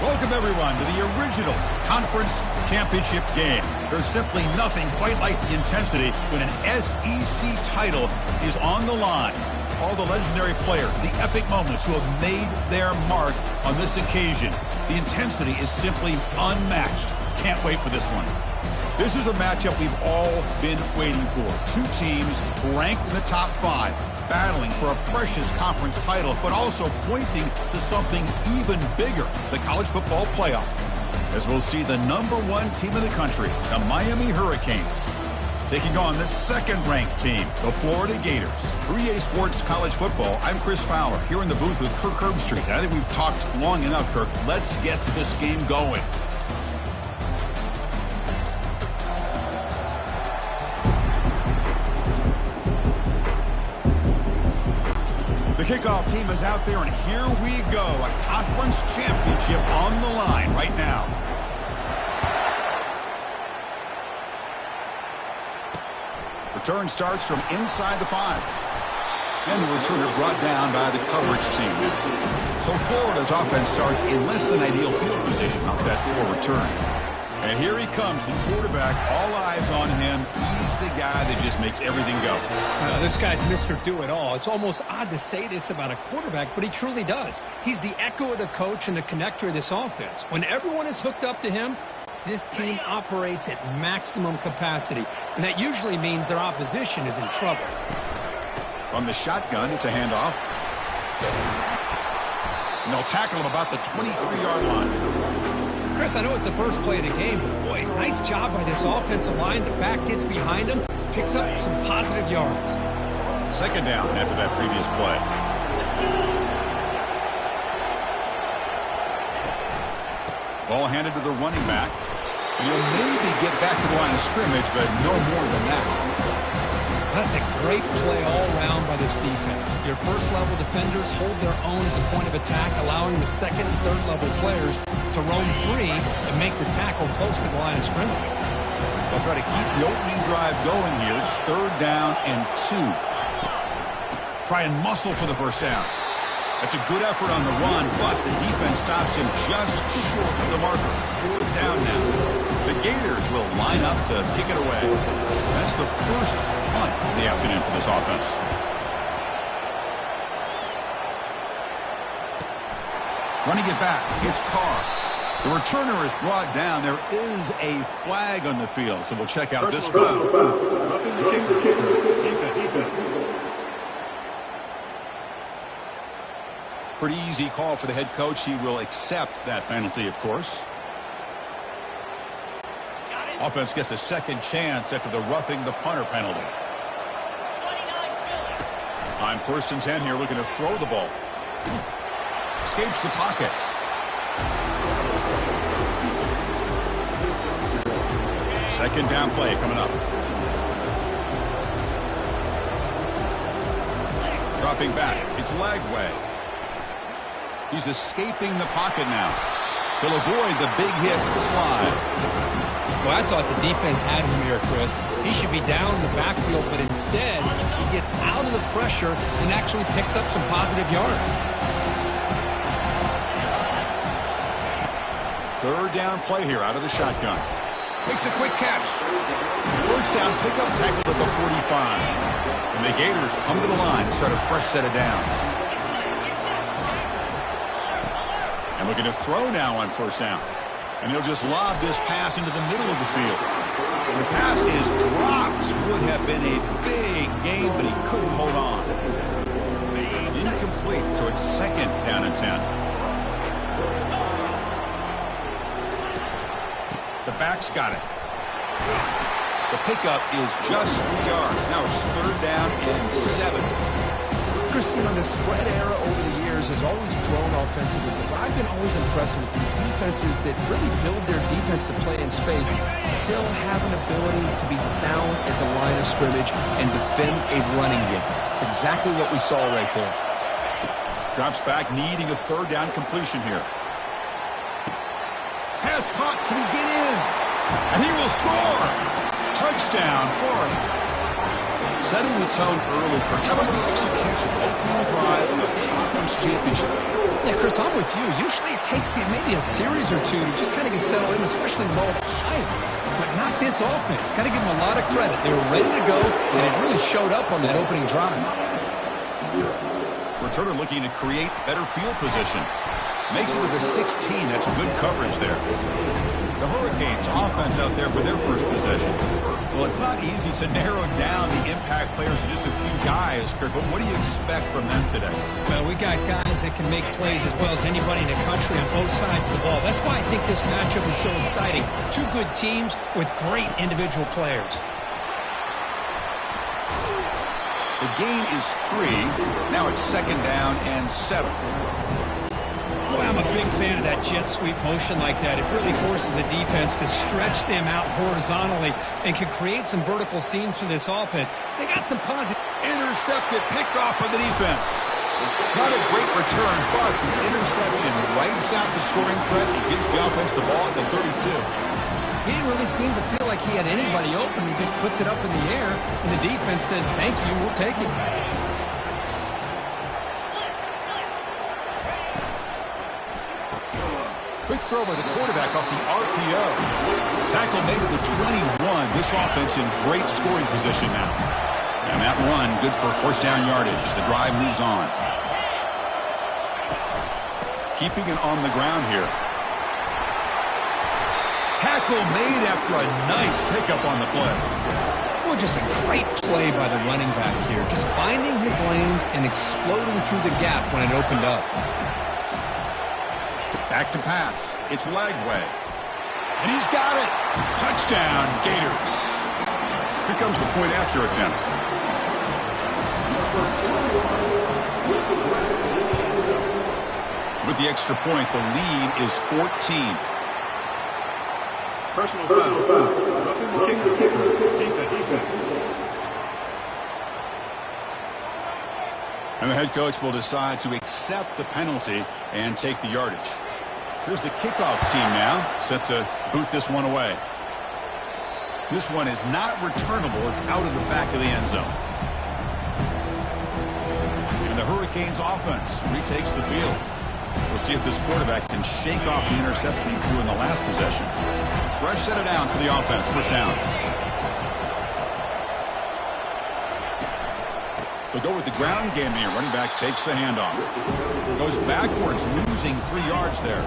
Welcome, everyone, to the original conference championship game. There's simply nothing quite like the intensity when an SEC title is on the line. All the legendary players, the epic moments who have made their mark on this occasion. The intensity is simply unmatched. Can't wait for this one. This is a matchup we've all been waiting for. Two teams ranked in the top 5, battling for a precious conference title, but also pointing to something even bigger, the college football playoff. As we'll see the #1 team in the country, the Miami Hurricanes, taking on the second-ranked team, the Florida Gators. For EA Sports College Football, I'm Chris Fowler, here in the booth with Kirk Herbstreit. I think we've talked long enough, Kirk. Let's get this game going. The kickoff team is out there, and here we go. A conference championship on the line right now. Return starts from inside the 5. And the returner brought down by the coverage team. So Florida's offense starts in less than ideal field position off that poor return. And here he comes, the quarterback, all eyes on him. He's the guy that just makes everything go. This guy's Mr. Do-It-All. It's almost odd to say this about a quarterback, but he truly does. He's the echo of the coach and the connector of this offense. When everyone is hooked up to him, this team operates at maximum capacity, and that usually means their opposition is in trouble. From the shotgun, it's a handoff. And they'll tackle him about the 23-yard line. Chris, I know it's the first play of the game, but boy, nice job by this offensive line. The back gets behind him, picks up some positive yards. Second down after that previous play. Ball handed to the running back. And he'll maybe get back to the line of scrimmage, but no more than that. That's a great play all around by this defense. Your first-level defenders hold their own at the point of attack, allowing the second and third-level players to roam free and make the tackle close to the line of scrimmage. They'll try to keep the opening drive going here. It's 3rd down and 2. Try and muscle for the first down. That's a good effort on the run, but the defense stops him just short of the marker. 4th down now. The Gators will line up to kick it away. That's the first punt of the afternoon for this offense. Running it back, it's Carr. The returner is brought down. There is a flag on the field, so we'll check out this foul. Roughing the kicker. Defense. Pretty easy call for the head coach. He will accept that penalty, of course. Offense gets a second chance after the roughing the punter penalty. On 1st and 10 here, looking to throw the ball. Escapes the pocket. Second down play coming up. Dropping back. It's Lagway. He's escaping the pocket now. He'll avoid the big hit with the slide. Well, I thought the defense had him here, Chris. He should be down in the backfield, but instead, he gets out of the pressure and actually picks up some positive yards. 3rd down play here out of the shotgun. Makes a quick catch. First down pickup tackle at the 45. And the Gators come to the line to start a fresh set of downs. And looking to throw now on 1st down. And he'll just lob this pass into the middle of the field. And the pass is dropped. Would have been a big gain, but he couldn't hold on. Incomplete, so it's 2nd down and 10. The back's got it. The pickup is just 3 yards. Now it's 3rd down and 7. Christine, the spread era over the years has always grown offensively, but I've been always impressed with the defenses that really build their defense to play in space, still have an ability to be sound at the line of scrimmage and defend a running game. It's exactly what we saw right there. Drops back, needing a 3rd down completion here. Pass caught, can he get in? And he will score! Touchdown, Florida. Setting the tone early for how about the execution, opening drive of the conference championship. Yeah, Chris, Chris, I'm with you. Usually it takes you maybe a series or two to just kind of get settled in, especially low height. But not this offense. Got to give them a lot of credit. They were ready to go, and it really showed up on that opening drive. Returner looking to create better field position. Makes it to the 16. That's good coverage there. The Hurricanes offense out there for their first possession. Well, it's not easy to narrow down the impact players to just a few guys, Kirk, but what do you expect from them today? Well, we got guys that can make plays as well as anybody in the country on both sides of the ball. That's why I think this matchup is so exciting. Two good teams with great individual players. The gain is 3. Now it's 2nd down and 7. Boy, I'm a big fan of that jet sweep motion like that. It really forces a defense to stretch them out horizontally and can create some vertical seams for this offense. They got some positive. Intercepted, picked off by the defense. Not a great return, but the interception wipes out the scoring threat and gives the offense the ball at the 32. He didn't really seem to feel like he had anybody open. He just puts it up in the air, and the defense says, thank you, we'll take it. Quick throw by the quarterback off the RPO. Tackle made at the 21. This offense in great scoring position now. And that run, good for first down yardage. The drive moves on. Keeping it on the ground here. Tackle made after a nice pickup on the play. Well, just a great play by the running back here. Just finding his lanes and exploding through the gap when it opened up. Back to pass. It's Lagway. And he's got it. Touchdown, Gators. Here comes the point after attempt. With the extra point, the lead is 14. Personal foul. Roughing the kicker. Defense. And the head coach will decide to accept the penalty and take the yardage. Here's the kickoff team now, set to boot this one away. This one is not returnable. It's out of the back of the end zone. And the Hurricanes offense retakes the field. We'll see if this quarterback can shake off the interception he threw in the last possession. Fresh set of downs for the offense. First down. They'll go with the ground game here. Running back takes the handoff. Goes backwards, losing 3 yards there.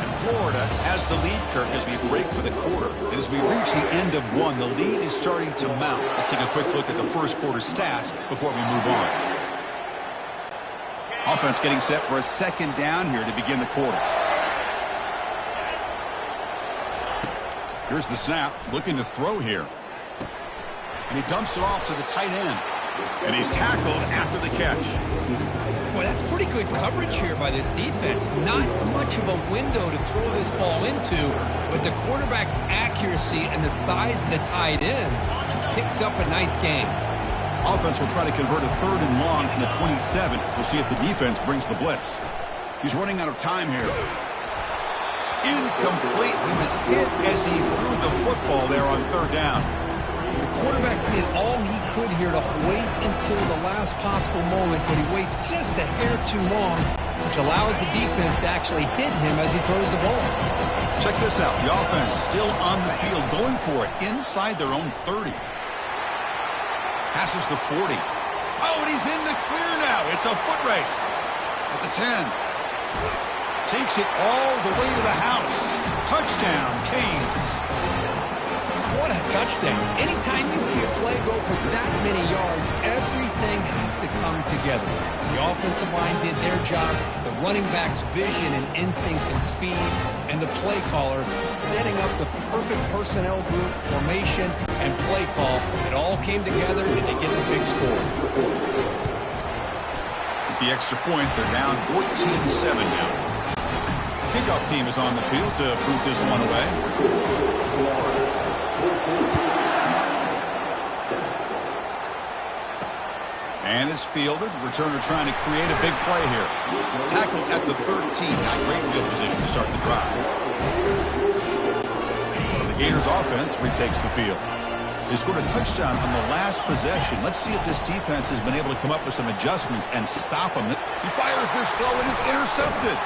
And Florida has the lead, Kirk, as we break for the quarter. And as we reach the end of one, the lead is starting to mount. Let's take a quick look at the first quarter stats before we move on. Offense getting set for a 2nd down here to begin the quarter. Here's the snap, looking to throw here. And he dumps it off to the tight end. And he's tackled after the catch. Boy, that's pretty good coverage here by this defense. Not much of a window to throw this ball into, but the quarterback's accuracy and the size of the tight end picks up a nice gain. Offense will try to convert a 3rd and long from the 27. We'll see if the defense brings the blitz. He's running out of time here. Incomplete. He was hit as he threw the football there on 3rd down. The quarterback did all he could here to wait until the last possible moment, but he waits just a hair too long, which allows the defense to actually hit him as he throws the ball. Check this out. The offense still on the field, going for it inside their own 30. Passes the 40. Oh, and he's in the clear now. It's a foot race at the 10. Takes it all the way to the house. Touchdown, Canes. What a touchdown. Anytime you see a play go for that many yards, everything has to come together. The offensive line did their job, the running back's vision and instincts and speed, and the play caller setting up the perfect personnel group, formation, and play call. It all came together, and they get the big score. With the extra point, they're down 14-7 now. Kickoff team is on the field to boot this one away. And it's fielded. Returner trying to create a big play here. Tackle at the 13. Not great field position to start the drive. The Gators offense retakes the field. They scored a touchdown on the last possession. Let's see if this defense has been able to come up with some adjustments and stop them. He fires this throw and is intercepted.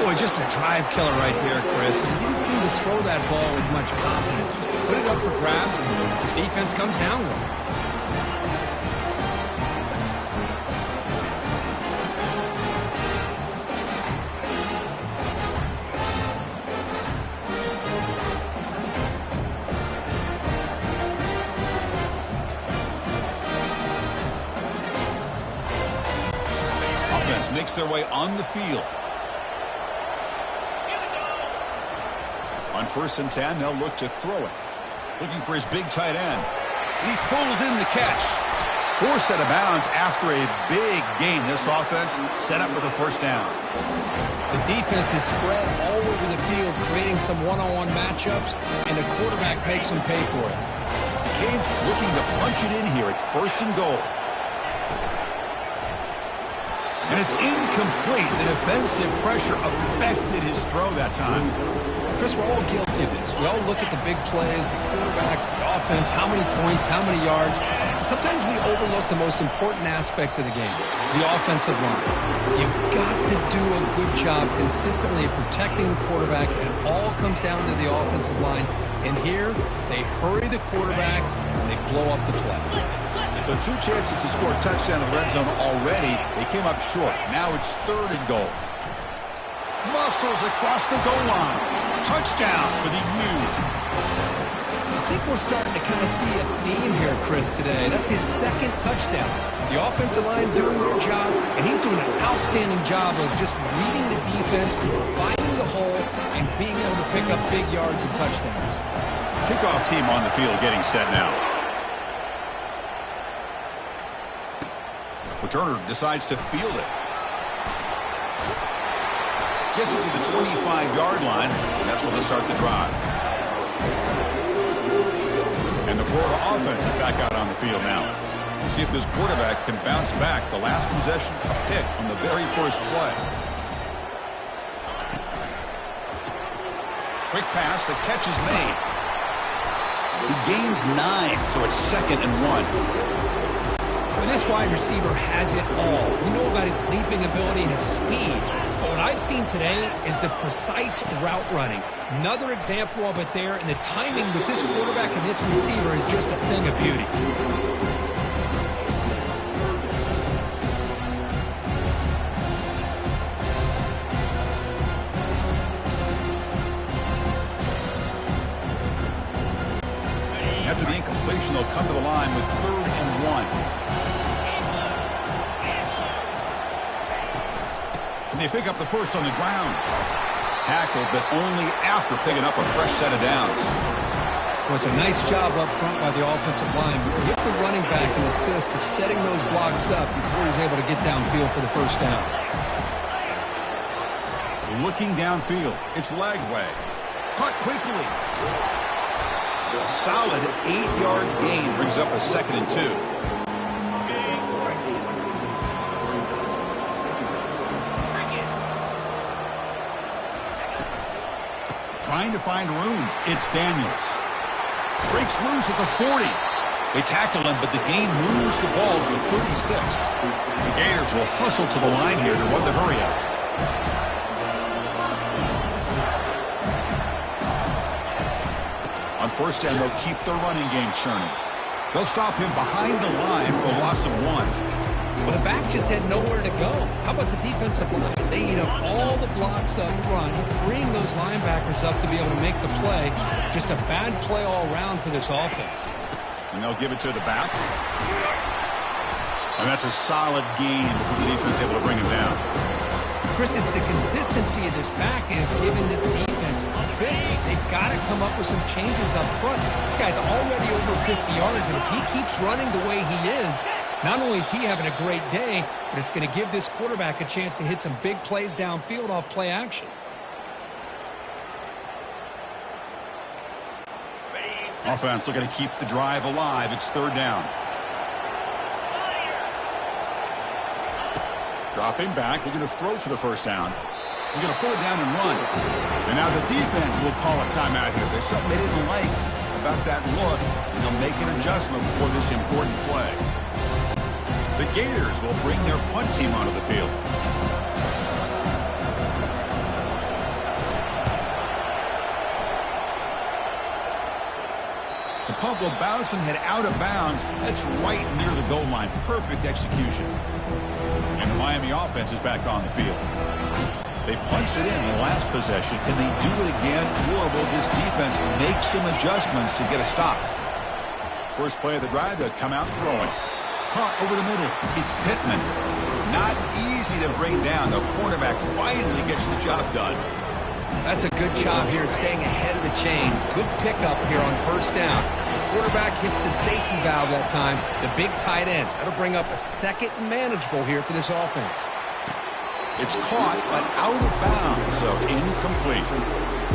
Boy, just a drive killer right there, Chris. He didn't seem to throw that ball with much confidence. Just put it up for grabs, and the defense comes down with it. Offense makes their way on the field. On 1st and 10, they'll look to throw it. Looking for his big tight end. And he pulls in the catch. Forced out of bounds after a big gain. This offense set up with a first down. The defense is spread all over the field, creating some one-on-one matchups, and the quarterback makes them pay for it. The Canes looking to punch it in here. It's 1st and goal. And it's incomplete. The defensive pressure affected his throw that time. Chris, we're all guilty of this. We all look at the big plays, the quarterbacks, the offense, how many points, how many yards. Sometimes we overlook the most important aspect of the game, the offensive line. You've got to do a good job consistently protecting the quarterback, and it all comes down to the offensive line. And here, they hurry the quarterback, and they blow up the play. So 2 chances to score a touchdown in the red zone already. They came up short. Now it's 3rd and goal. Muscles across the goal line. Touchdown for the U. I think we're starting to kind of see a theme here, Chris, today. That's his 2nd touchdown. The offensive line doing their job, and he's doing an outstanding job of just reading the defense, finding the hole, and being able to pick up big yards and touchdowns. Kickoff team on the field getting set now. Returner decides to field it. Gets it to the 25-yard line, and that's where they'll start the drive. And the Florida offense is back out on the field now. We'll see if this quarterback can bounce back. The last possession, a pick on the very first play. Quick pass, the catch is made. He gains 9, so it's 2nd and 1. Well, this wide receiver has it all. We know about his leaping ability and his speed. But what I've seen today is the precise route running. Another example of it there, and the timing with this quarterback and this receiver is just a thing of beauty. After the incompletion, they'll come to the line with 3rd and 1. And they pick up the first on the ground. Tackled, but only after picking up a fresh set of downs. Well, it's a nice job up front by the offensive line. But give the running back an assist for setting those blocks up before he's able to get downfield for the first down. Looking downfield. It's Lagway. Caught quickly. A solid 8-yard gain brings up a 2nd and 2. Trying to find room. It's Daniels. Breaks loose at the 40. They tackle him, but the gain moves the ball to the 36. The Gators will hustle to the line here to run the hurry out. On 1st down, they'll keep the running game churning. They'll stop him behind the line for a loss of 1. Well, the back just had nowhere to go. How about the defensive line? They eat up all the blocks up front, freeing those linebackers up to be able to make the play. Just a bad play all around for this offense. And they'll give it to the back. And that's a solid gain before the defense is able to bring him down. Chris, it's the consistency of this back is giving this defense a fix. They've got to come up with some changes up front. This guy's already over 50 yards, and if he keeps running the way he is, not only is he having a great day, but it's going to give this quarterback a chance to hit some big plays downfield off play action. Offense looking to keep the drive alive. It's 3rd down. Dropping back, looking to throw for the first down. He's going to pull it down and run. And now the defense will call a timeout here. There's something they didn't like about that look. and they'll make an adjustment before this important play. The Gators will bring their punt team onto the field. The punt will bounce and head out of bounds. That's right near the goal line. Perfect execution. And the Miami offense is back on the field. They punched it in the last possession. Can they do it again? Or will this defense make some adjustments to get a stop? First play of the drive, they'll come out throwing. Punt over the middle. It's Pittman. Not easy to bring down. The quarterback finally gets the job done. That's a good job here staying ahead of the chains. Good pickup here on first down. The quarterback hits the safety valve that time. The big tight end. That'll bring up a second and manageable here for this offense. It's caught, but out of bounds, so incomplete.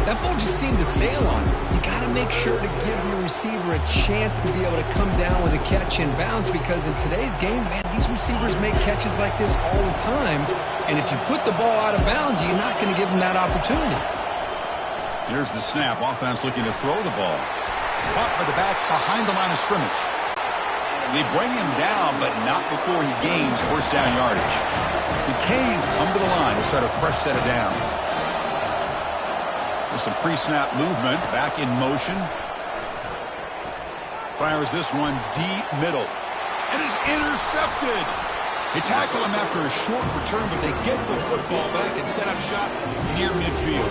That ball just seemed to sail on him. You got to make sure to give your receiver a chance to be able to come down with a catch in bounds, because in today's game, man, these receivers make catches like this all the time. And if you put the ball out of bounds, you're not going to give them that opportunity. Here's the snap. Offense looking to throw the ball. Caught by the back behind the line of scrimmage. They bring him down, but not before he gains first down yardage. The Canes come to the line to start a fresh set of downs. There's some pre-snap movement. Back in motion. Fires this one deep middle. And is intercepted. They tackle him after a short return, but they get the football back and set up shop near midfield.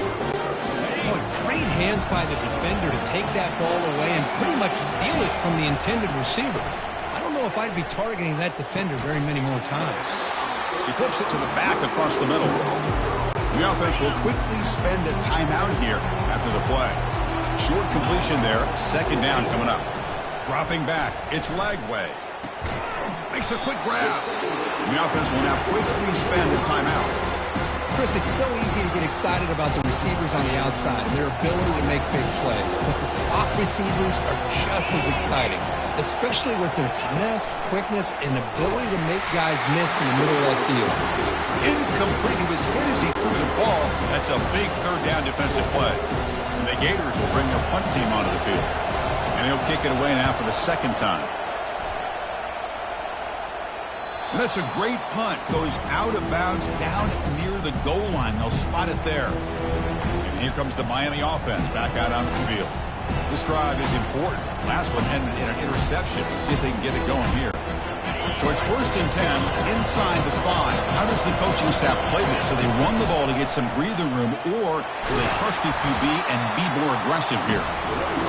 Boy, great hands by the defender to take that ball away and pretty much steal it from the intended receiver. I don't know if I'd be targeting that defender very many more times. He flips it to the back across the middle. The offense will quickly spend a timeout here after the play. Short completion there. Second down coming up. Dropping back. It's Lagway. Makes a quick grab. The offense will now quickly spend a timeout. Chris, it's so easy to get excited about the receivers on the outside and their ability to make big plays. But the slot receivers are just as exciting, especially with their finesse, quickness, and ability to make guys miss in the middle of that field. Incomplete. He was hit as he threw the ball. That's a big third down defensive play. And the Gators will bring their punt team onto the field. And he'll kick it away now for the second time. That's a great punt. Goes out of bounds down near the goal line. They'll spot it there. And here comes the Miami offense back out onto the field. This drive is important. Last one ended in an interception. Let's see if they can get it going here. So it's 1st and 10 inside the 5. How does the coaching staff play this? So they run the ball to get some breathing room, or do they trust the QB and be more aggressive here?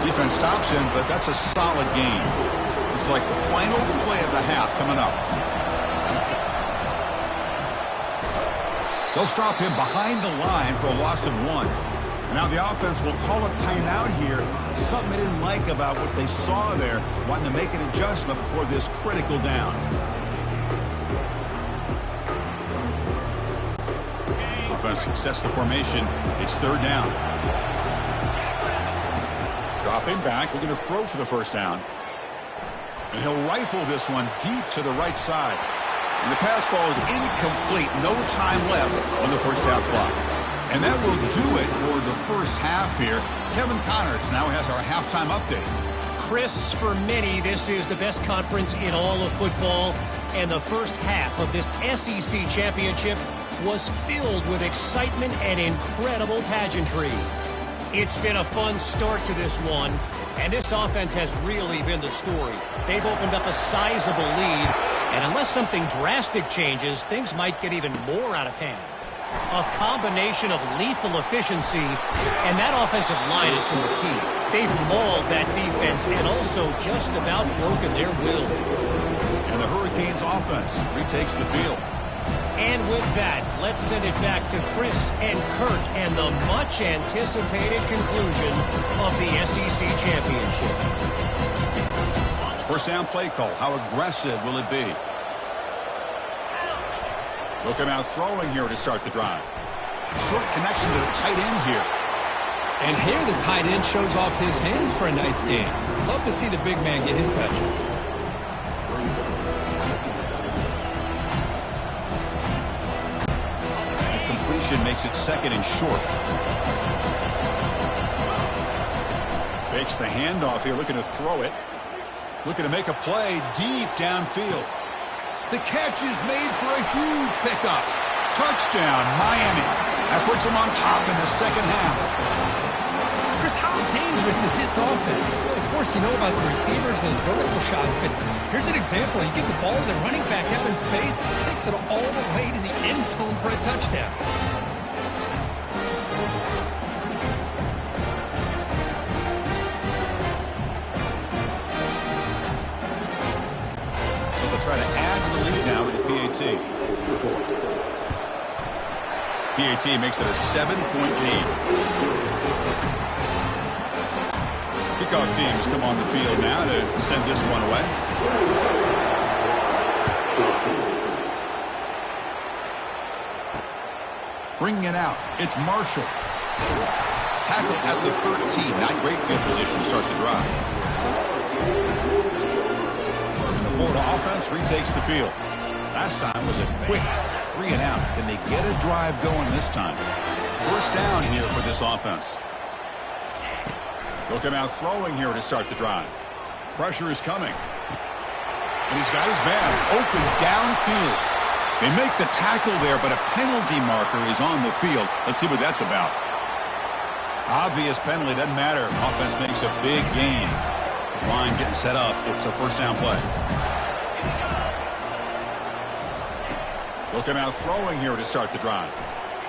Defense stops him, but that's a solid game. Looks like the final play of the half coming up. They'll stop him behind the line for a loss of 1. And now the offense will call a timeout here. Something they didn't like about what they saw there. Wanting to make an adjustment before this critical down. Offense sets the formation. It's 3rd down. Dropping back. We're going to throw for the first down. And he'll rifle this one deep to the right side. And the pass falls incomplete. No time left on the first half clock. And that will do it for the first half here. Kevin Connors now has our halftime update. Chris, for many, this is the best conference in all of football. And the first half of this SEC championship was filled with excitement and incredible pageantry. It's been a fun start to this one. And this offense has really been the story. They've opened up a sizable lead. And unless something drastic changes, things might get even more out of hand. A combination of lethal efficiency, and that offensive line has been the key. They've mauled that defense and also just about broken their will. And the Hurricanes offense retakes the field. And with that, let's send it back to Chris and Kurt and the much-anticipated conclusion of the SEC championship. First down play call. How aggressive will it be? Looking out throwing here to start the drive. Short connection to the tight end here. And here the tight end shows off his hands for a nice game. Love to see the big man get his touches. The completion makes it 2nd and short. Fakes the handoff here, looking to throw it. Looking to make a play deep downfield. The catch is made for a huge pickup. Touchdown, Miami. That puts them on top in the second half. Chris, how dangerous is this offense? Of course, you know about the receivers, those vertical shots, but here's an example. You get the ball to the running back out in space, takes it all the way to the end zone for a touchdown. Try to add to the lead now with the PAT. PAT makes it a 7-point lead. Kickoff teams come on the field now to send this one away. Bringing it out, it's Marshall. Tackle at the 13. Not great field position to start the drive. Florida offense retakes the field. Last time was a quick 3-and-out. Can they get a drive going this time? First down here for this offense. They'll come out throwing here to start the drive. Pressure is coming. And he's got his man open downfield. They make the tackle there, but a penalty marker is on the field. Let's see what that's about. Obvious penalty, doesn't matter. Offense makes a big gain. This line getting set up. It's a first down play. They'll come out throwing here to start the drive.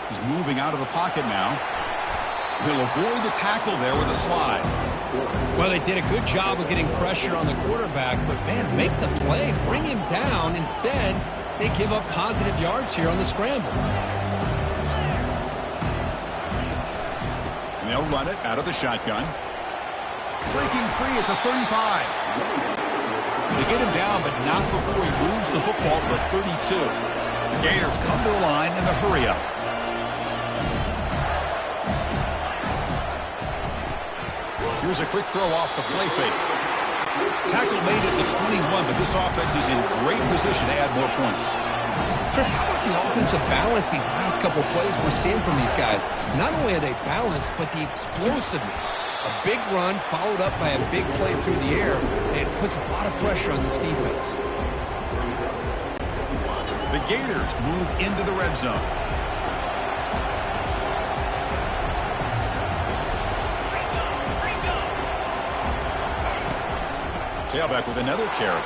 He's moving out of the pocket now. He'll avoid the tackle there with a slide. Well, they did a good job of getting pressure on the quarterback, but, man, make the play. Bring him down. Instead, they give up positive yards here on the scramble. And they'll run it out of the shotgun. Breaking free at the 35. They get him down, but not before he moves the football to the 32. The Gators come to the line in the hurry-up. Here's a quick throw off the play fake. Tackle made at the 21, but this offense is in great position to add more points. Chris, how about the offensive balance these last couple plays we're seeing from these guys? Not only are they balanced, but the explosiveness. A big run followed up by a big play through the air. It puts a lot of pressure on this defense. The Gators move into the red zone. Tailback with another carry.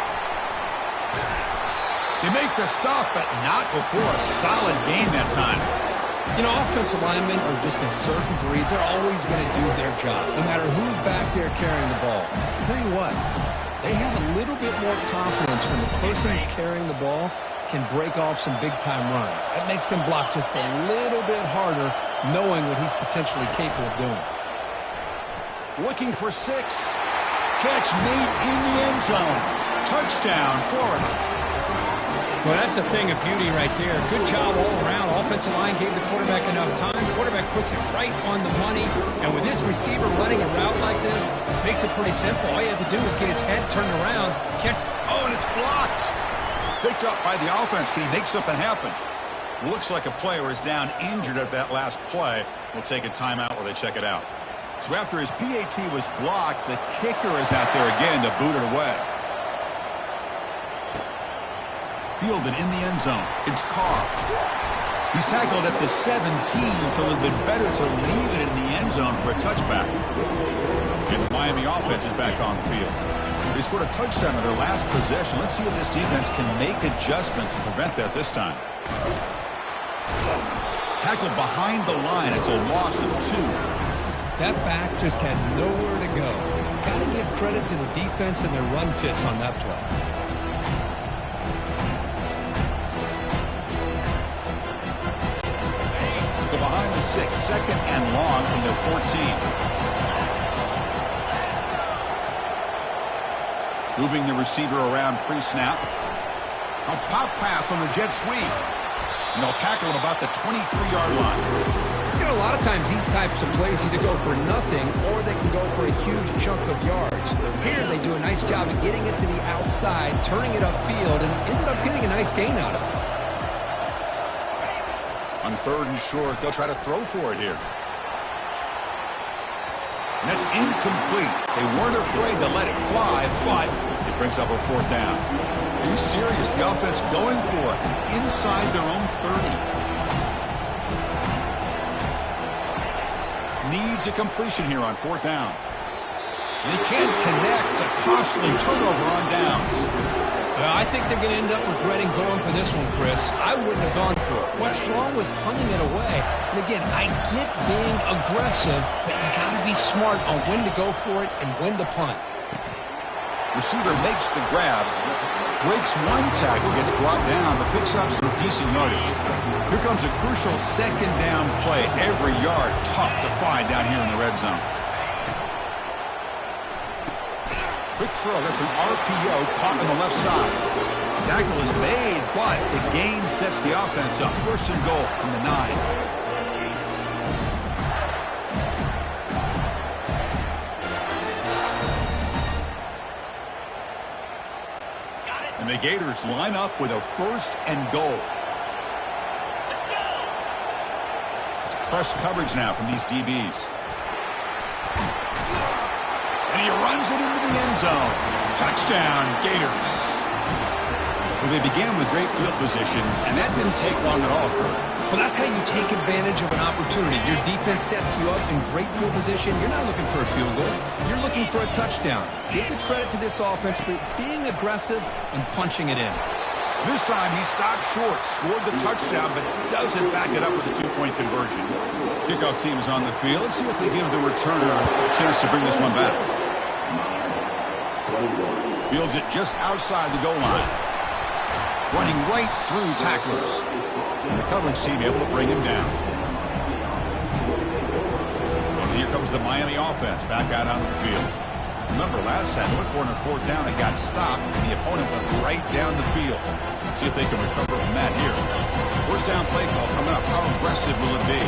They make the stop, but not before a solid gain that time. You know, offensive linemen are just a certain breed. They're always going to do their job, no matter who's back there carrying the ball. I'll tell you what, they have a little bit more confidence when the person that's carrying the ball can break off some big-time runs. That makes them block just a little bit harder, knowing what he's potentially capable of doing. Looking for 6. Catch made in the end zone. Touchdown, Florida. Well, that's a thing of beauty right there. Good job all around. Offensive line gave the quarterback enough time. Quarterback puts it right on the money. And with this receiver running a route like this, makes it pretty simple. All you have to do is get his head turned around. Catch. Oh, and it's blocked. Picked up by the offense. Can he make something happen? Looks like a player is down injured at that last play. We'll take a timeout while they check it out. So after his PAT was blocked, the kicker is out there again to boot it away. Fielded in the end zone. It's Carr. He's tackled at the 17, so it would have been better to leave it in the end zone for a touchback. And the Miami offense is back on the field. They scored a touchdown on their last possession. Let's see if this defense can make adjustments and prevent that this time. Tackled behind the line. It's a loss of 2. That back just had nowhere to go. Got to give credit to the defense and their run fits on that play. So behind the 6, second and long from their 14. Moving the receiver around pre-snap. A pop pass on the jet sweep. And they'll tackle him about the 23-yard line. You know, a lot of times these types of plays either go for nothing or they can go for a huge chunk of yards. Here they do a nice job of getting it to the outside, turning it upfield, and ended up getting a nice gain out of it. On 3rd and short, they'll try to throw for it here. And that's incomplete. They weren't afraid to let it fly, but it Brings up a 4th down. Are you serious? The offense going for it inside their own 30. Needs a completion here on 4th down. They can't connect. A costly turnover on downs. I think they're going to end up regretting going for this one, Chris. I wouldn't have gone for it. What's wrong with punting it away? And again, I get being aggressive, but you got to be smart on when to go for it and when to punt. Receiver makes the grab. Breaks one tackle, gets brought down, but picks up some decent yardage. Here comes a crucial 2nd down play. Every yard tough to find down here in the red zone. Quick throw. That's an RPO caught on the left side. Tackle is made, but the gain sets the offense up. 1st and goal from the 9. And the Gators line up with a 1st and goal. It's press coverage now from these DBs. And he runs it into the end zone. Touchdown, Gators. Well, they began with great field position, and that didn't take long at all, Kurt. Well, that's how you take advantage of an opportunity. Your defense sets you up in great field position. You're not looking for a field goal. You're looking for a touchdown. Give the credit to this offense for being aggressive and punching it in. This time he stopped short, scored the touchdown, but doesn't back it up with a 2-point conversion. Kickoff team is on the field. Let's see if they give the returner a chance to bring this one back. Fields it just outside the goal line. Running right through tacklers. And the coverage team able to bring him down. Well, here comes the Miami offense back out onto the field. Remember, last time they went for it on 4th down and got stopped, and the opponent went right down the field. Let's see if they can recover from that here. 1st down play call coming up. How aggressive will it be?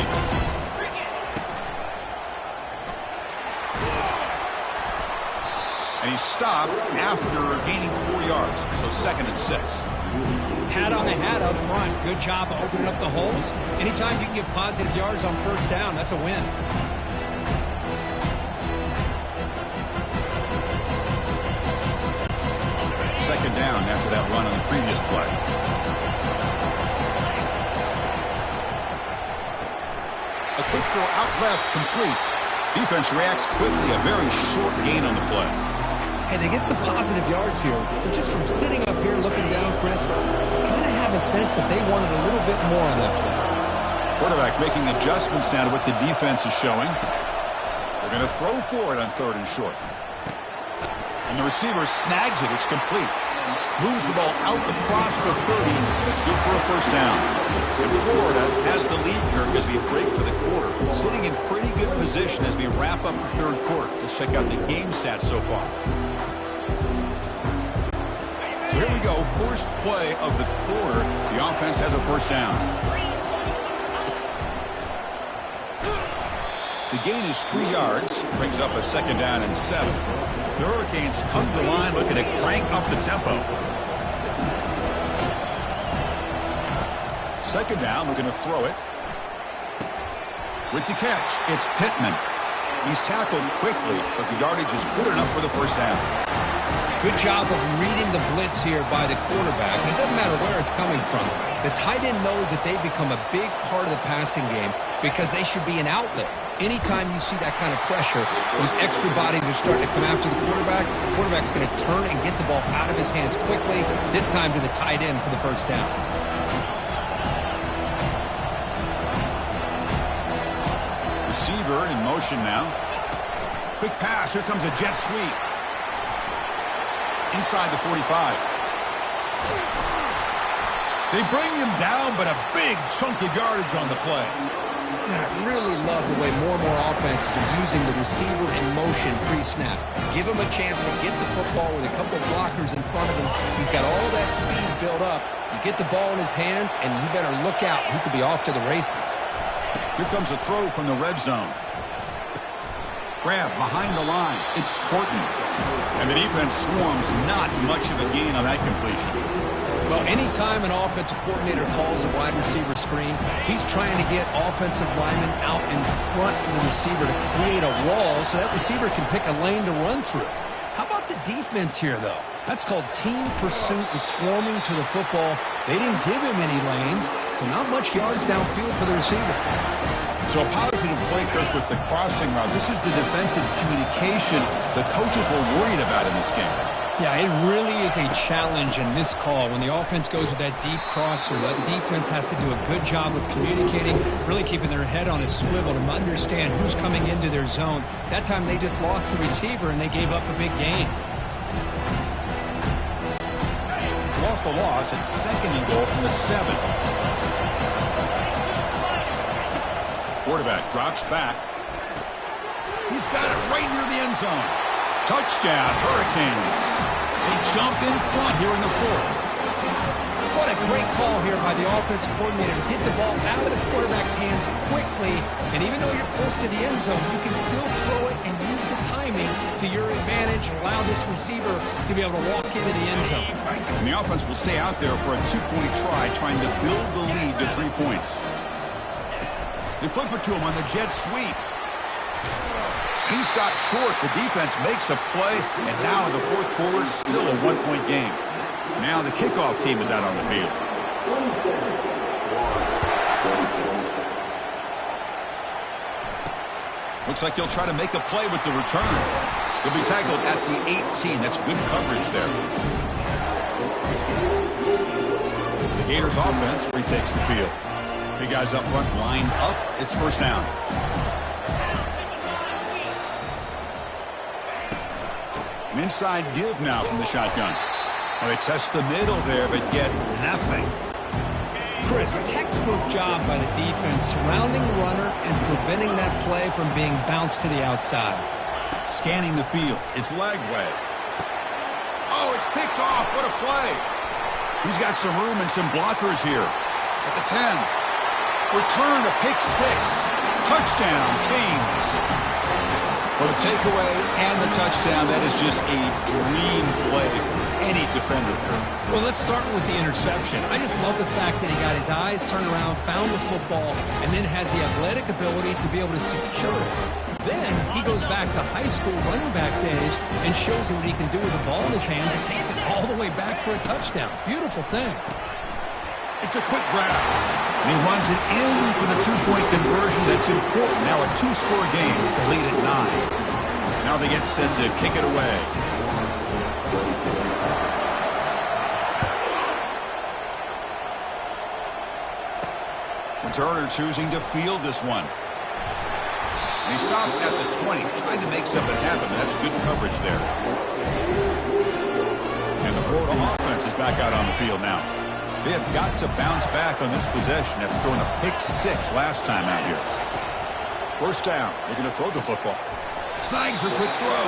And he stopped after gaining 4 yards. So 2nd and 6. Hat on the hat up front. Good job of opening up the holes. Anytime you can get positive yards on 1st down, that's a win. Second down after that run on the previous play. A quick throw out left, complete. Defense reacts quickly. A very short gain on the play. Hey, they get some positive yards here. But just from sitting up here looking down, Chris, you kind of have a sense that they wanted a little bit more on that play. Quarterback making adjustments now to what the defense is showing. They're going to throw for it on 3rd and short. And the receiver snags it. It's complete. Moves the ball out across the 30. That's good for a 1st down. And Florida has the lead, Kirk, as we break for the quarter. Sitting in pretty good position as we wrap up the 3rd quarter. Let's check out the game stats so far. So here we go. First play of the quarter. The offense has a 1st down. The gain is 3 yards. Brings up a 2nd down and 7. The Hurricanes come to the line looking to crank up the tempo. 2nd down, we're going to throw it. With the catch, it's Pittman. He's tackled quickly, but the yardage is good enough for the 1st down. Good job of reading the blitz here by the quarterback. It doesn't matter where it's coming from. The tight end knows that they've become a big part of the passing game because they should be an outlet. Anytime you see that kind of pressure, those extra bodies are starting to come after the quarterback's going to turn and get the ball out of his hands quickly, this time to the tight end for the 1st down. Receiver in motion now. Quick pass. Here comes a jet sweep. Inside the 45. They bring him down, but a big chunk of yardage on the play. I really love the way more and more offenses are using the receiver in motion pre-snap. Give him a chance to get the football with a couple of blockers in front of him. He's got all that speed built up. You get the ball in his hands, and you better look out. He could be off to the races. Here comes a throw from the red zone. Grab behind the line. It's Horton. And the defense swarms. Not much of a gain on that completion. Well, anytime an offensive coordinator calls a wide receiver screen, he's trying to get offensive linemen out in front of the receiver to create a wall so that receiver can pick a lane to run through. How about the great defense here, though. That's called team pursuit and swarming to the football. They didn't give him any lanes, so not much yards downfield for the receiver. So a positive play, Kirk, with the crossing route. This is the defensive communication the coaches were worried about in this game. Yeah, it really is a challenge in this call. When the offense goes with that deep crosser, that defense has to do a good job of communicating, really keeping their head on a swivel to understand who's coming into their zone. That time they just lost the receiver and they gave up a big gain. He's lost the loss. It's 2nd and goal from the 7. Quarterback drops back. He's got it right near the end zone. Touchdown, Hurricanes. They jump in front here in the 4th. What a great call here by the offensive coordinator to get the ball out of the quarterback's hands quickly. And even though you're close to the end zone, you can still throw it and use the timing to your advantage and allow this receiver to be able to walk into the end zone. And the offense will stay out there for a 2-point try, trying to build the lead to 3 points. They flip it to him on the jet sweep. He stopped short. The defense makes a play, and now in the 4th quarter, it's still a 1-point game. Now the kickoff team is out on the field. Looks like he'll try to make a play with the return. He'll be tackled at the 18. That's good coverage there. The Gators offense retakes the field. Big guys up front lined up. It's 1st down. An inside give now from the shotgun. Well, they test the middle there, but get nothing. Chris, textbook job by the defense surrounding the runner and preventing that play from being bounced to the outside. Scanning the field. It's Lagway. Oh, it's picked off. What a play. He's got some room and some blockers here. At the 10. Return to pick 6. Touchdown, Canes. For the takeaway and the touchdown, that is just a dream play for any defender. Well, let's start with the interception. I just love the fact that he got his eyes turned around, found the football, and then has the athletic ability to be able to secure it. Then he goes back to high school running back days and shows him what he can do with the ball in his hands and takes it all the way back for a touchdown. Beautiful thing. It's a quick grab. And he runs it in for the 2-point conversion. That's important. Now a 2-score game. The lead at 9. Now they get set to kick it away. Turner choosing to field this one. And he stopped at the 20, trying to make something happen. That's good coverage there. And the Florida offense is back out on the field now. They have got to bounce back on this possession after throwing a pick 6 last time out here. 1st down. They're going to throw the football. Snags the quick throw.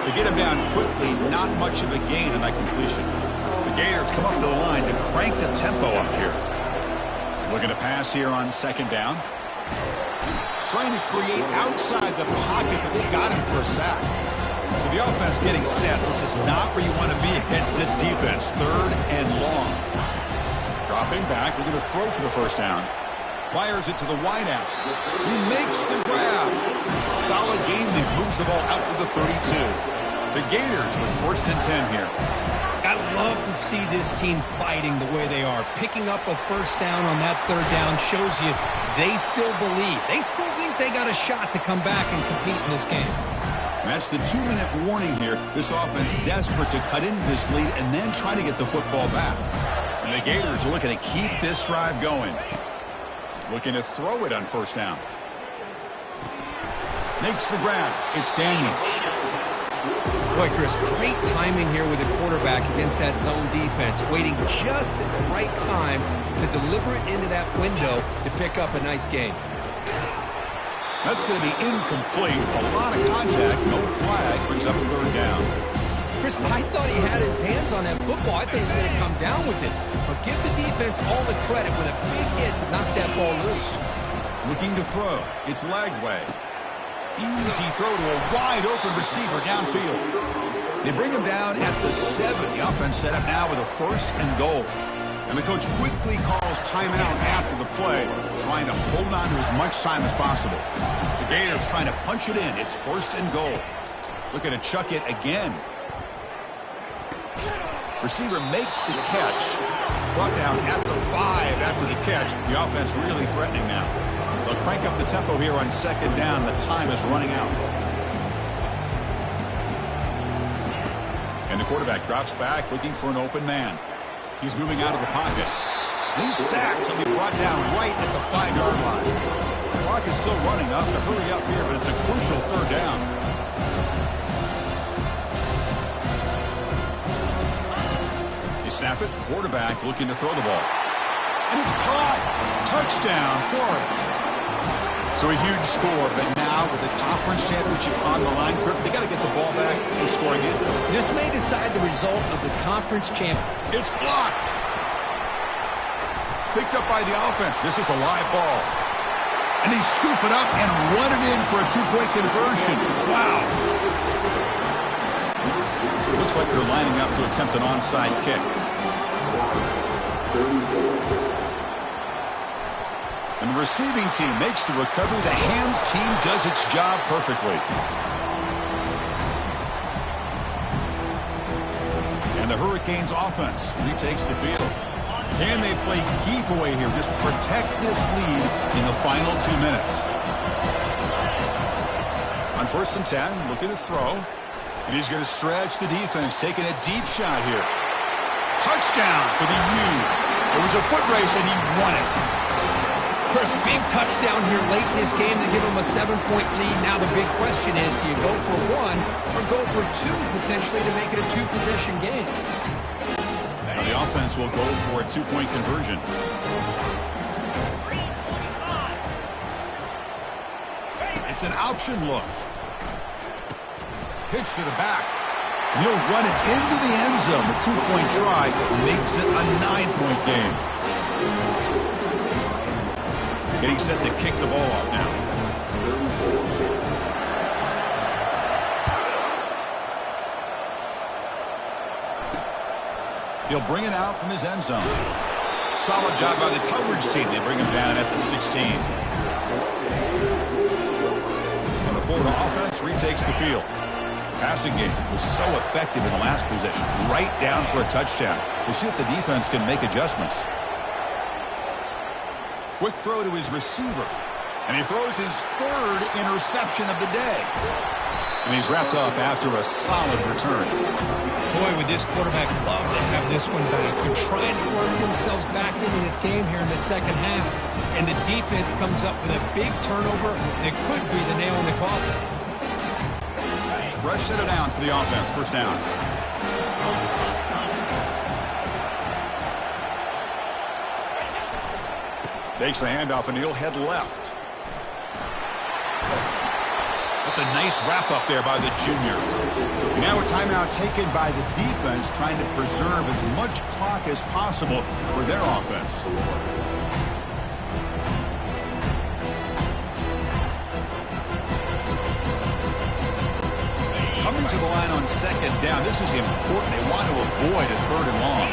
They get him down quickly. Not much of a gain on that completion. The Gators come up to the line to crank the tempo up here. Looking to pass here on 2nd down. Trying to create outside the pocket, but they got him for a sack. So the offense getting set. This is not where you want to be against this defense. 3rd and long. Dropping back. We're going to throw for the 1st down. Fires it to the wideout. He makes the grab. Solid gain there. Moves the ball out to the 32. The Gators with 1st and 10 here. I love to see this team fighting the way they are. Picking up a 1st down on that 3rd down shows you they still believe. They still think they got a shot to come back and compete in this game. That's the 2-minute warning here. This offense desperate to cut into this lead and then try to get the football back. And the Gators are looking to keep this drive going. Looking to throw it on 1st down. Makes the grab. It's Daniels. Boy, Chris, great timing here with the quarterback against that zone defense, waiting just at the right time to deliver it into that window to pick up a nice gain. That's going to be incomplete. A lot of contact, no flag, brings up a 3rd down. Chris, I thought he had his hands on that football. I thought he was going to come down with it. But give the defense all the credit with a big hit to knock that ball loose. Looking to throw. It's Lagway. Easy throw to a wide-open receiver downfield. They bring him down at the 7. The offense set up now with a 1st and goal. And the coach quickly calls timeout after the play, trying to hold on to as much time as possible. The Gators trying to punch it in. It's 1st and goal. Looking to chuck it again. Receiver makes the catch. Brought down at the 5 after the catch. The offense really threatening now. They'll crank up the tempo here on 2nd down. The time is running out. And the quarterback drops back looking for an open man. He's moving out of the pocket. And he's sacked. He'll be brought down right at the 5-yard line. The clock is still running up to hurry up here, but it's a crucial 3rd down. They snap it. Quarterback looking to throw the ball. And it's caught. Touchdown, Florida. So a huge score, but now with the conference championship on the line, Kirk, they got to get the ball back and score again. This may decide the result of the conference champion. It's blocked. It's picked up by the offense. This is a live ball. And they scoop it up and run it in for a 2-point conversion. Wow. Looks like they're lining up to attempt an onside kick. And the receiving team makes the recovery. The hands team does its job perfectly. And the Hurricanes offense retakes the field. And they play keep away here. Just protect this lead in the final 2 minutes. On 1st and 10, looking to throw. And he's going to stretch the defense, taking a deep shot here. Touchdown for the U. It was a foot race and he won it. First big touchdown here late in this game to give them a 7-point lead. Now the big question is, do you go for 1 or go for 2 potentially to make it a 2-possession game? Now the offense will go for a 2-point conversion. It's an option look. Pitch to the back. And he'll run it into the end zone. The 2-point try makes it a 9-point game. Getting set to kick the ball off now. He'll bring it out from his end zone. Solid job by the coverage team. They bring him down at the 16. And the Florida offense retakes the field. Passing game was so effective in the last possession. Right down for a touchdown. We'll see if the defense can make adjustments. Quick throw to his receiver. And he throws his 3rd interception of the day. And he's wrapped up after a solid return. Boy, would this quarterback love to have this one back. They're trying to work themselves back into this game here in the 2nd half. And the defense comes up with a big turnover that could be the nail in the coffin. Fresh set of downs for the offense. 1st down. Takes the handoff and he'll head left. That's a nice wrap up there by the junior. Now a timeout taken by the defense, trying to preserve as much clock as possible for their offense. Coming to the line on 2nd down. This is important. They want to avoid a 3rd and long.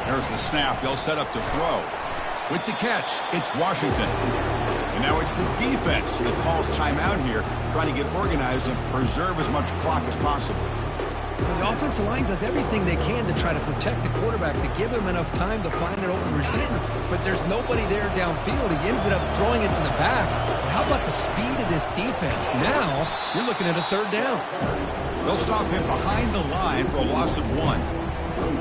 There's the snap. They'll set up to throw. With the catch, it's Washington. And now it's the defense that calls timeout here, trying to get organized and preserve as much clock as possible. The offensive line does everything they can to try to protect the quarterback, to give him enough time to find an open receiver. But there's nobody there downfield. He ends up throwing it to the back. But how about the speed of this defense? Now you're looking at a 3rd down. They'll stop him behind the line for a loss of 1.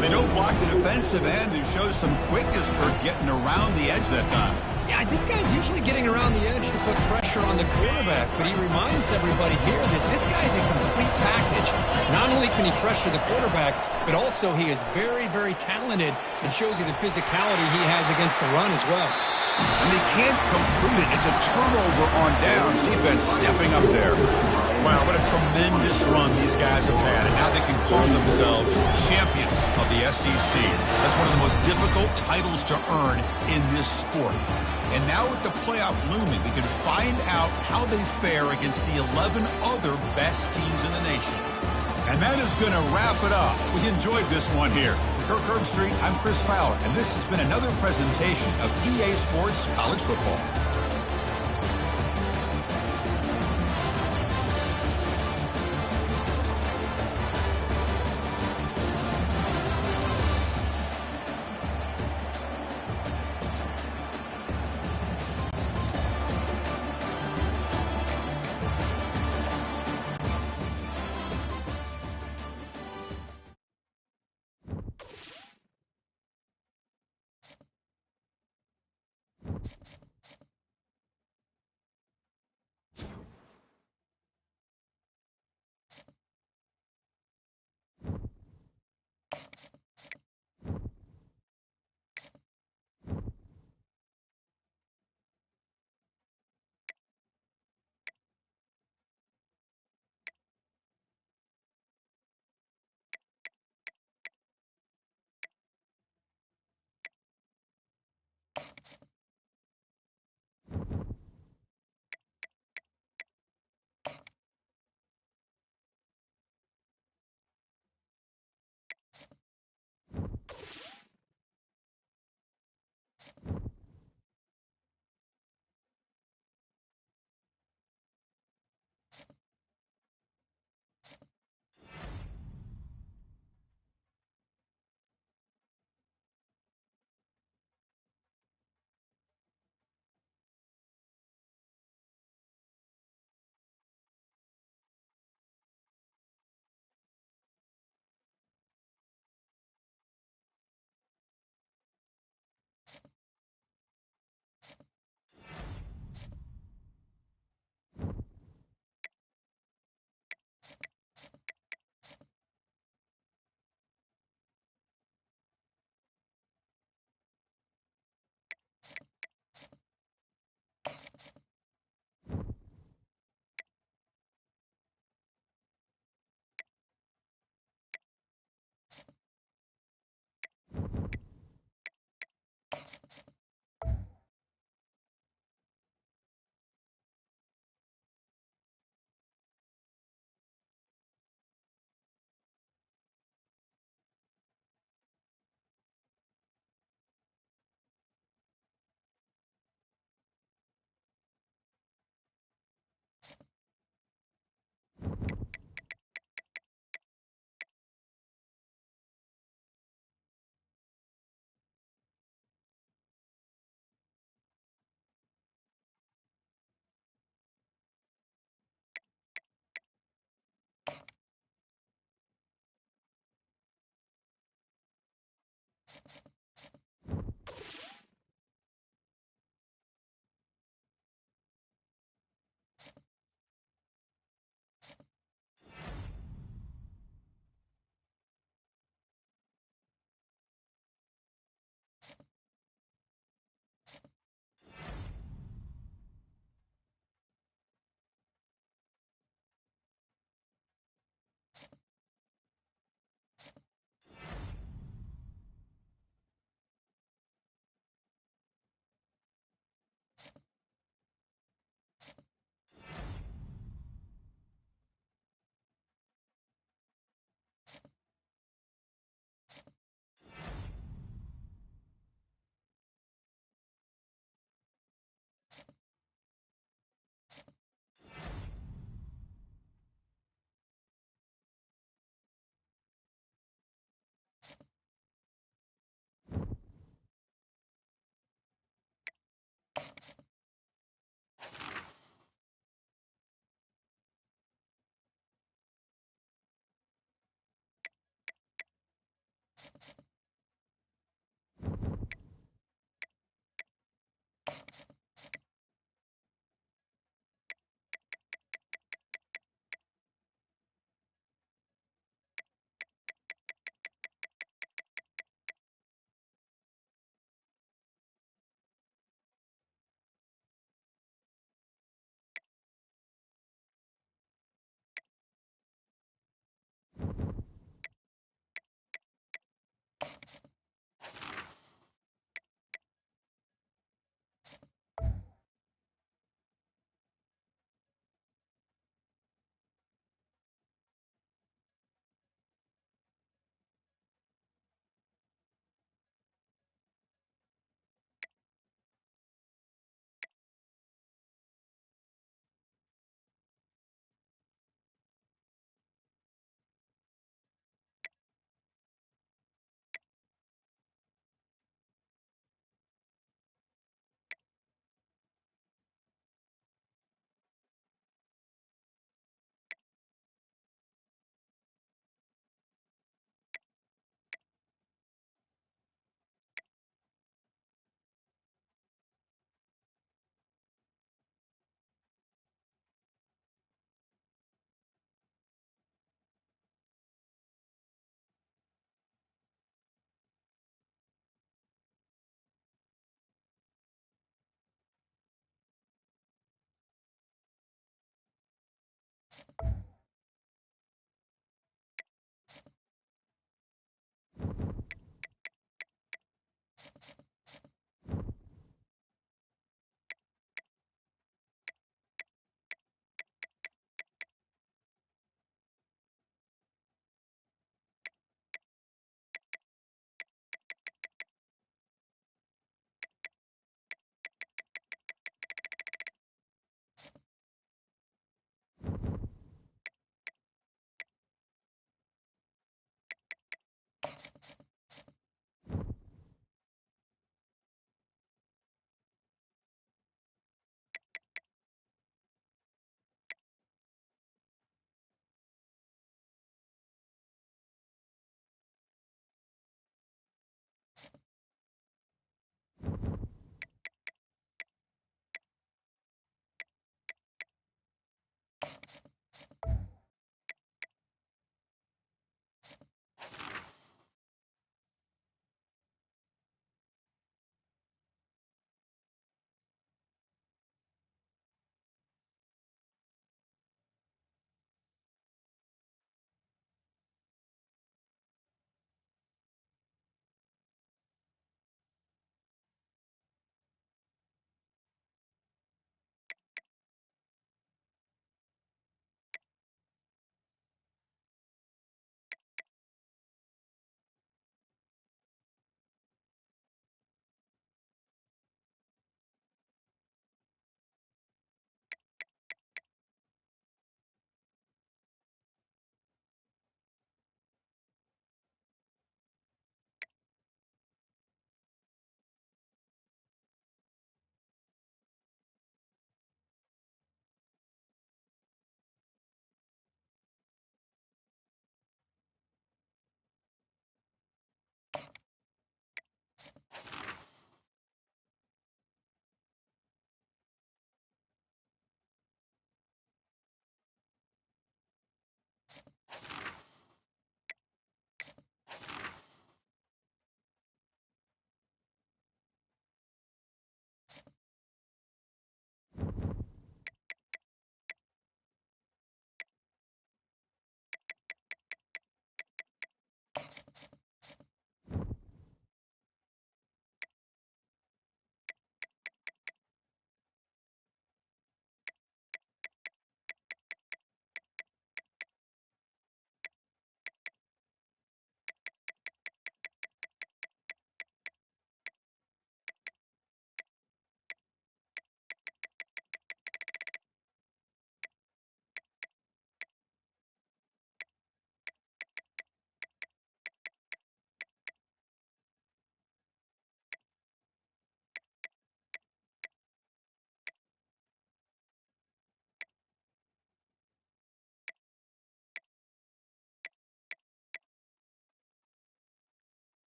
They don't block the defensive end, who shows some quickness for getting around the edge that time. Yeah, this guy's usually getting around the edge to put pressure on the quarterback, but he reminds everybody here that this guy's a complete package. Not only can he pressure the quarterback, but also he is very, very talented and shows you the physicality he has against the run as well. And they can't complete it. It's a turnover on downs. Defense stepping up there. Wow, what a tremendous run these guys have had. And now they can call themselves champions of the SeC. That's one of the most difficult titles to earn in this sport. And now with the playoff looming, we can find out how they fare against the 11 other best teams in the nation. And that is going to wrap it up. We enjoyed this one here. Kirk Herbstreit, I'm Chris Fowler, and this has been another presentation of EA Sports College Football.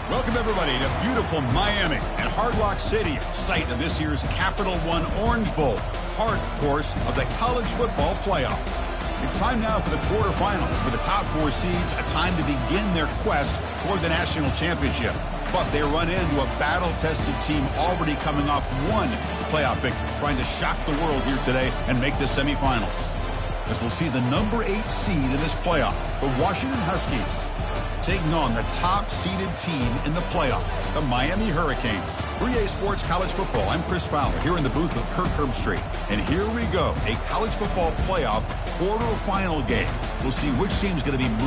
Welcome, everybody, to beautiful Miami and Hard Rock Stadium, site of this year's Capital One Orange Bowl, part, of course, of the college football playoff. It's time now for the quarterfinals. For the top four seeds, a time to begin their quest toward the national championship. But they run into a battle-tested team already coming off one playoff victory, trying to shock the world here today and make the semifinals. As we'll see the number 8 seed in this playoff, the Washington Huskies, taking on the top-seeded team in the playoff, the Miami Hurricanes. 3A Sports College Football. I'm Chris Fowler here in the booth with Kirk Herbstreit. And here we go, a college football playoff quarterfinal game. We'll see which team's going to be moving